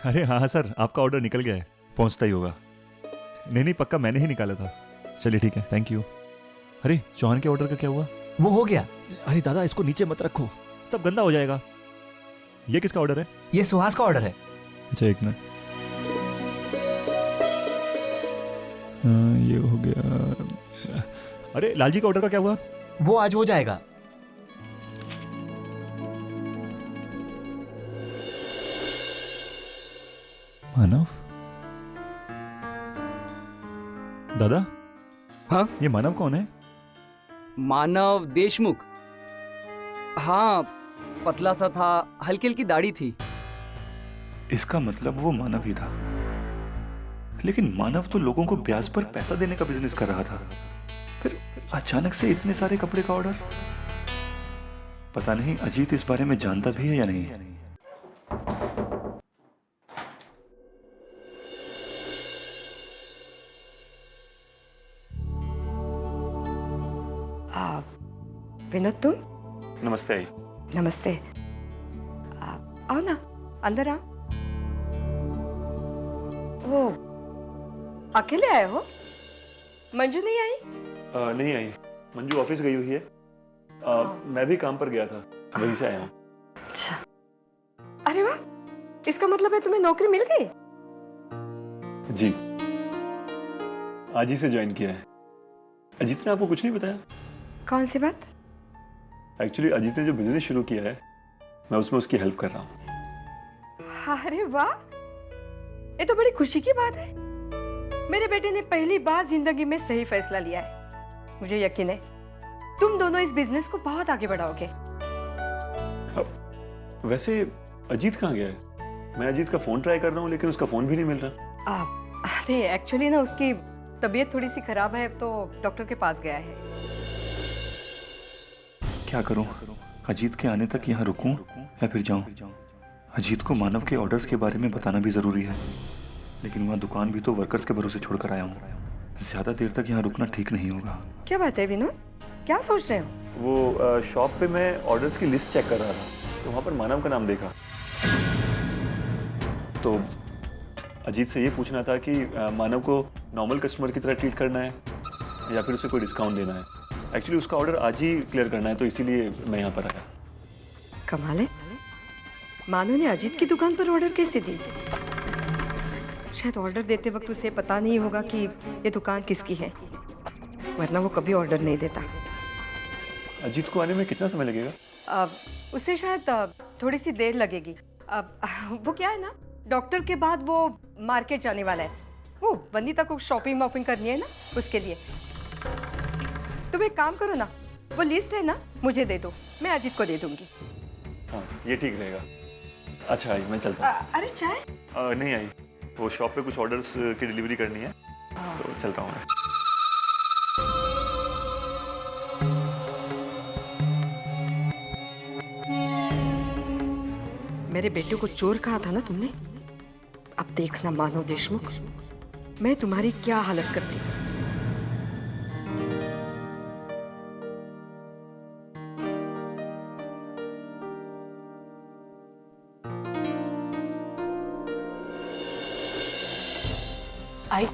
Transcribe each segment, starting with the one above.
अरे हाँ हाँ सर, आपका ऑर्डर निकल गया है, पहुंचता ही होगा। नहीं नहीं, पक्का मैंने ही निकाला था। चलिए ठीक है, थैंक यू। अरे चौहान के ऑर्डर का क्या हुआ? वो हो गया। अरे दादा, इसको नीचे मत रखो, सब गंदा हो जाएगा। ये किसका ऑर्डर है? ये सुहास का ऑर्डर है। अच्छा एक मिनट। ये हो गया। अरे लालजी का ऑर्डर का क्या हुआ? वो आज हो जाएगा। मानव? दादा, हाँ? ये मानव कौन है? मानव देशमुख। हाँ, पतला सा था, हल्की हल्की दाढ़ी थी। इसका मतलब वो मानव ही था। लेकिन मानव तो लोगों को ब्याज पर पैसा देने का बिजनेस कर रहा था, फिर अचानक से इतने सारे कपड़े का ऑर्डर। पता नहीं अजीत इस बारे में जानता भी है या नहीं। विनोद, तुम? नमस्ते आई। नमस्ते। आओ ना, अंदर आओ। वो अकेले आए हो? मंजू नहीं आई? नहीं आई, मंजू ऑफिस गई हुई है। मैं भी काम पर गया था, वहीं से आया हूँ। अच्छा, अरे वाह, इसका मतलब है तुम्हें नौकरी मिल गई? जी, आज ही से ज्वाइन किया है। अजीत ने आपको कुछ नहीं बताया? कौन सी बात? एक्चुअली अजीत ने जो बिजनेस शुरू किया है, मैं उसमें उसकी हेल्प कर रहा हूँ। अरे वाह, ये तो बड़ी खुशी की बात है। मेरे बेटे ने पहली बार जिंदगी में सही फैसला लिया है। मुझे यकीन है तुम दोनों इस बिजनेस को बहुत आगे बढ़ाओगे। वैसे अजीत कहाँ गया है? मैं अजीत का फोन ट्राई कर रहा हूँ, लेकिन उसका फोन भी नहीं मिल रहा। अरे एक्चुअली ना, उसकी तबीयत थोड़ी सी खराब है, तो डॉक्टर के पास गया है। क्या करूं? अजीत के आने तक यहाँ रुकूं या फिर जाऊं? अजीत को मानव के ऑर्डर्स के बारे में बताना भी जरूरी है, लेकिन वहाँ दुकान भी तो वर्कर्स के भरोसे छोड़कर आया हूँ। ज्यादा देर तक यहाँ रुकना ठीक नहीं होगा। क्या बात है विनोद, क्या सोच रहे हो? वो शॉप पे मैं ऑर्डर्स की लिस्ट चेक कर रहा था, तो वहाँ पर मानव का नाम देखा। तो अजीत से ये पूछना था कि मानव को नॉर्मल कस्टमर की तरह ट्रीट करना है या फिर उसे कोई डिस्काउंट देना है। एक्चुअली उसका ऑर्डर आज ही क्लियर करना है, तो इसीलिए मैं यहाँ पर आया। कमाल है, मानव ने अजीत की दुकान पर ऑर्डर कैसे दी? शायद ऑर्डर देते वक्त उसे पता नहीं होगा कि ये दुकान किसकी है, वरना वो कभी ऑर्डर नहीं देता। अजीत को आने में कितना समय लगेगा? उसे शायद थोड़ी सी देर लगेगी। वो क्या है ना, डॉक्टर के बाद वो मार्केट जाने वाला है। वो वनिता को शॉपिंग वॉपिंग करनी है ना, उसके लिए। तुम एक काम करो ना, वो लिस्ट है ना, मुझे दे दो, मैं अजीत को दे दूंगी। हाँ, ये ठीक रहेगा। अच्छा आई, मैं चलता हूँ। अरे चाय? नहीं आई, वो शॉप पे कुछ ऑर्डर्स की डिलीवरी करनी है, तो चलता हूँ मैं। मेरे बेटे को चोर कहा था ना तुमने? अब देखना मानव देशमुख, मैं तुम्हारी क्या हालत करती हूँ। आई,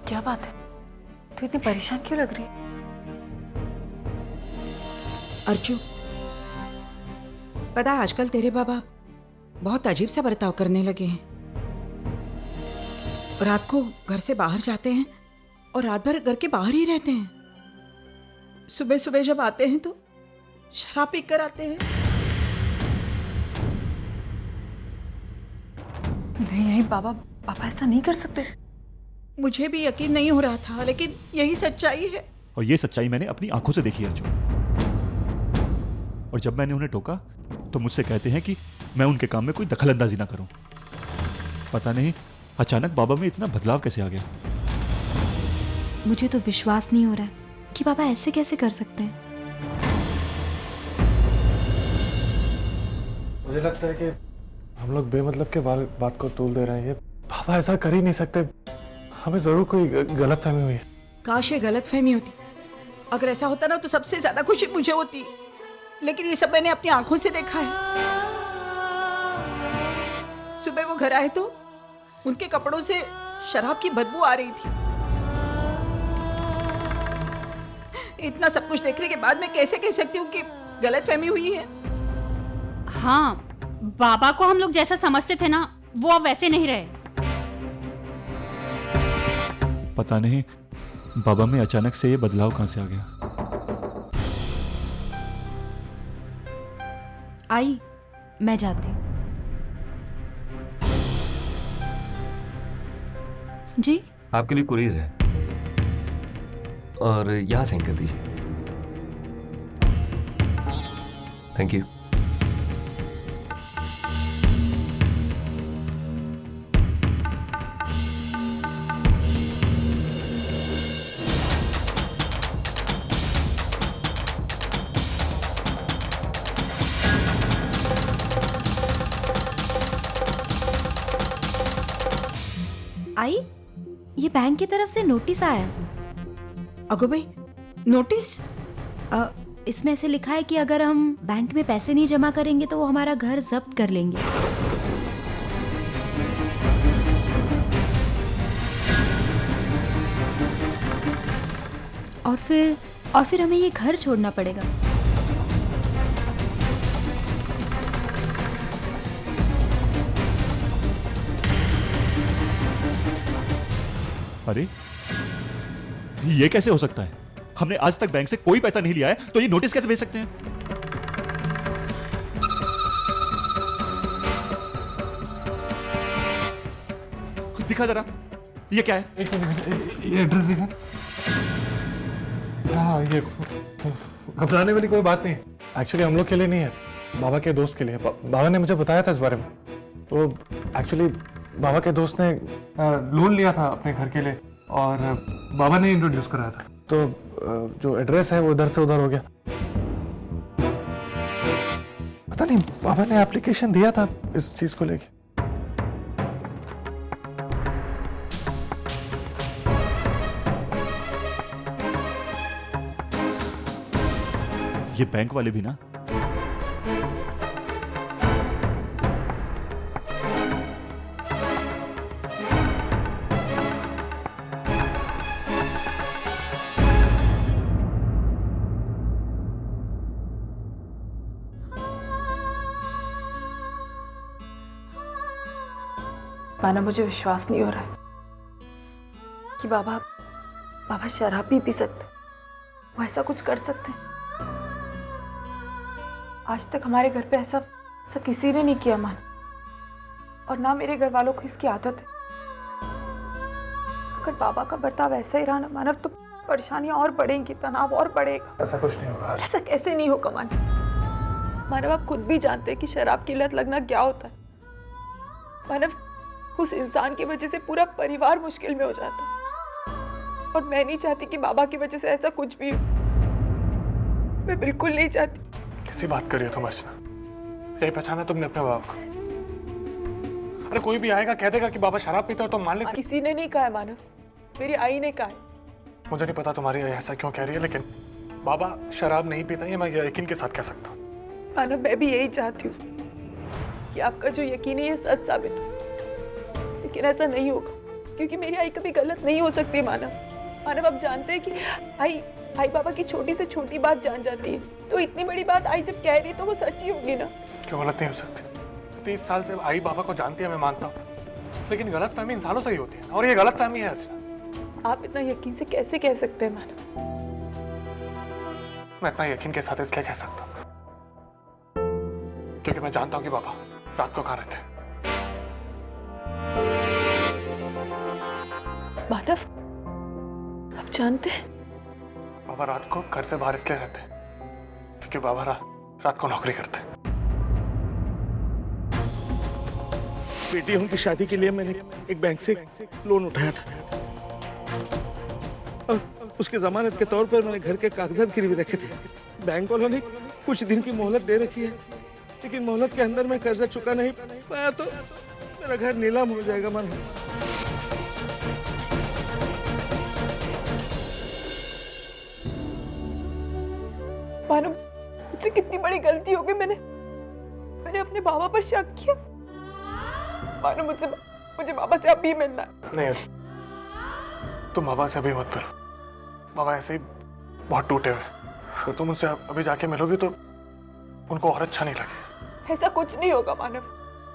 क्या बात है? तू इतनी परेशान क्यों लग रही है? अर्जु, पता है आजकल तेरे बाबा बहुत अजीब सा बर्ताव करने लगे हैं। रात को घर से बाहर जाते हैं और रात भर घर के बाहर ही रहते हैं। सुबह सुबह जब आते हैं तो शराब पी कर आते हैं। नहीं आई, पापा ऐसा नहीं कर सकते। मुझे भी यकीन नहीं हो रहा था, लेकिन यही सच्चाई है। और ये सच्चाई मैंने अपनी आंखों से देखी है अर्जुन। और जब मैंने उन्हें टोका तो मुझसे कहते हैं कि मैं उनके काम में कोई दखलंदाजी ना करूं। पता नहीं अचानक बाबा में इतना बदलाव कैसे आ गया। मुझे तो विश्वास नहीं हो रहा है कि पापा ऐसे कैसे कर सकते हैं। मुझे लगता है कि हम लोग बेमतलब के बात को तूल दे रहे हैं। पापा ऐसा कर ही नहीं सकते, हमें जरूर कोई गलतफहमी हुई है। काश ये गलतफहमी होती। अगर ऐसा होता ना तो सबसे ज्यादा खुशी मुझे होती, लेकिन ये सब मैंने अपनी आंखों से देखा है। सुबह वो घर आए तो उनके कपड़ों से शराब की बदबू आ रही थी। इतना सब कुछ देखने के बाद मैं कैसे कह सकती हूँ कि गलतफहमी हुई है? हाँ, बाबा को हम लोग जैसा समझते थे ना, वो अब वैसे नहीं रहे। पता नहीं बाबा में अचानक से ये बदलाव कहां से आ गया। आई, मैं जाती हूँ। जी? आपके लिए कुरियर है और यहाँ सेंड कर दीजिए। Thank you. आई, ये बैंक की तरफ से नोटिस आया। अगो भाई, नोटिस? इसमें ऐसे लिखा है कि अगर हम बैंक में पैसे नहीं जमा करेंगे तो वो हमारा घर जब्त कर लेंगे। और फिर हमें ये घर छोड़ना पड़ेगा। अरे ये कैसे हो सकता है? हमने आज तक बैंक से कोई पैसा नहीं लिया है, तो ये नोटिस कैसे भेज सकते हैं? दिखा जरा, ये क्या है? एक मिनट, ये एड्रेस दिखा। हाँ, ये घबराने वाली कोई बात नहीं। एक्चुअली हम लोग के लिए नहीं है, बाबा के दोस्त के लिए। बाबा ने मुझे बताया था इस बारे में। तो एक्चुअली बाबा के दोस्त ने लोन लिया था अपने घर के लिए और बाबा ने इंट्रोड्यूस कराया था। तो जो एड्रेस है वो इधर से उधर हो गया। पता नहीं, बाबा ने एप्लीकेशन दिया था इस चीज को लेके। ये बैंक वाले भी ना? माना, मुझे विश्वास नहीं हो रहा है कि बाबा शराब भी पी सकते, वो ऐसा कुछ कर सकते हैं। आज तक हमारे घर पे ऐसा किसी ने नहीं किया मान, और ना मेरे घर वालों को इसकी आदत है। अगर बाबा का बर्ताव ऐसा ही रहा ना मानव, तो परेशानियां और बढ़ेंगी, तनाव और बढ़ेगा। ऐसा कुछ नहीं होगा। ऐसा कैसे नहीं होगा मानव, आप खुद भी जानते हैं कि शराब की लत लगना क्या होता है। मानव, उस इंसान की वजह से पूरा परिवार मुश्किल में हो जाता है, और मैं नहीं चाहती कि बाबा की वजह से ऐसा कुछ भी हो। मैं बिल्कुल नहीं चाहती। कैसी बात कर रही हो तुम अर्चना? यही पहचाना तुमने अपने बाबा को? अरे कोई भी आएगा कह देगा कि बाबा शराब पीता है तो मान लेते। किसी ने नहीं कहा है मानव, मेरी आई ने कहा है। मुझे नहीं पता तुम्हारी आई ऐसा क्यों कह रही है, लेकिन बाबा शराब नहीं पीता, ये मैं यकीन के साथ कह सकता हूँ। मानव, मैं भी यही चाहती हूँ कि आपका जो यकीन है ये सच साबित हो, लेकिन ऐसा नहीं होगा, क्योंकि मेरी आई कभी गलत नहीं हो सकती। मानव आप जानते हैं कि आई बाबा की छोटी से छोटी बात जान जाती है, तो इतनी बड़ी बात आई जब कह रही है तो वो सच्ची होगी ना। क्यों गलत नहीं हो सकती? 30 साल से आई बाबा को जानती है, मैं मानता हूँ, लेकिन गलतफहमी इंसानों से ही होती है, और ये गलतफहमी है अर्चना। आप इतना यकीन से कैसे कह सकते हैं मानव? मैं इतना यकीन के साथ इसलिए कह सकता हूँ क्योंकि मैं जानता हूँ कि बाबा रात को कहाँ रहते हैं। मानव, आप जानते हैं बाबा रात को घर से बाहर इसलिए रहते हैं क्योंकि बाबा रात को नौकरी करते हैं। बेटियों की शादी के लिए मैंने एक बैंक से लोन उठाया था, और उसके जमानत के तौर पर मैंने घर के कागजात गिरवी रखे थे। बैंक वालों ने कुछ दिन की मोहलत दे रखी है, लेकिन मोहलत के अंदर मैं कर्जा चुका नहीं पाया तो मेरा घर नीलाम हो जाएगा। मानो मुझसे कितनी बड़ी गलती हो गई। मैंने अपने बाबा पर शक किया। मानो मुझे बाबा से अभी मिलना है। नहीं, तुम बाबा से अभी मत मिलो। बाबा ऐसे ही बहुत टूटे हुए। अगर तुम उनसे अभी जाके मिलोगी तो उनको और अच्छा नहीं लगेगा। ऐसा कुछ नहीं होगा मानव।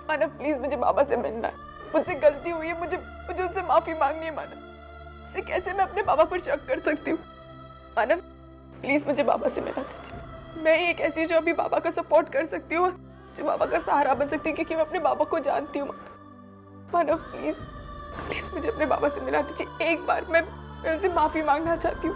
मानव प्लीज मुझे बाबा से मिलना है। मुझसे गलती हुई है, मुझे उनसे माफी मांगनी है मानव। इसे कैसे मैं अपने बाबा पर शक कर सकती हूँ? मानव प्लीज मुझे बाबा से मिला दीजिए। मैं ही एक ऐसी जो अभी बाबा का सपोर्ट कर सकती हूँ, जो बाबा का सहारा बन सकती हूँ, क्योंकि मैं अपने बाबा को जानती हूँ। मानव प्लीज प्लीज मुझे अपने बाबा से मिला दीजिए। एक बार मैं उनसे माफी मांगना चाहती हूँ।